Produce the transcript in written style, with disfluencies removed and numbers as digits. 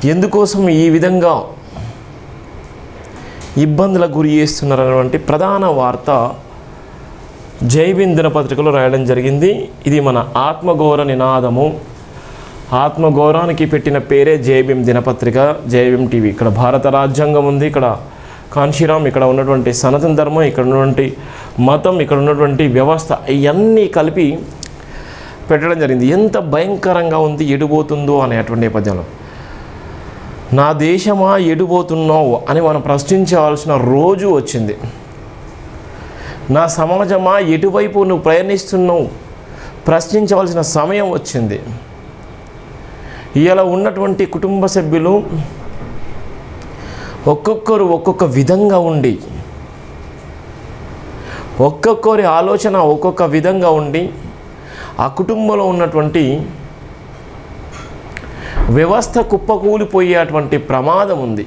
ఎందుకోసం ఈ విధంగా ఇబ్బందులకు గురి చేస్తున్నారన్నటువంటి ప్రధాన వార్త జై భీమ్ దినపత్రికలో రాయడం జరిగింది. ఇది మన ఆత్మగౌరవ నినాదము. ఆత్మగౌరవానికి పెట్టిన పేరే జై భీమ్ దినపత్రిక, జై భీమ్ టీవీ. ఇక్కడ భారత రాజ్యాంగం ఉంది, ఇక్కడ కాన్షీరామ్, ఇక్కడ ఉన్నటువంటి సనాతన ధర్మం, ఇక్కడ ఉన్నటువంటి మతం, ఇక్కడ ఉన్నటువంటి వ్యవస్థ, ఇవన్నీ కలిపి పెట్టడం జరిగింది. ఎంత భయంకరంగా ఉంది, ఎడిపోతుందో అనేటువంటి నేపథ్యంలో నా దేశమా ఎడిపోతున్నావు అని మనం ప్రశ్నించవలసిన రోజు వచ్చింది. నా సమాజమా ఎటువైపు నువ్వు ప్రయాణిస్తున్నావు ప్రశ్నించవలసిన సమయం వచ్చింది. ఇలా ఉన్నటువంటి కుటుంబ సభ్యులు ఒక్కొక్కరు ఒక్కొక్క విధంగా ఉండి, ఒక్కొక్కరి ఆలోచన ఒక్కొక్క విధంగా ఉండి ఆ కుటుంబంలో ఉన్నటువంటి వ్యవస్థ కుప్పకూలిపోయేటువంటి ప్రమాదం ఉంది.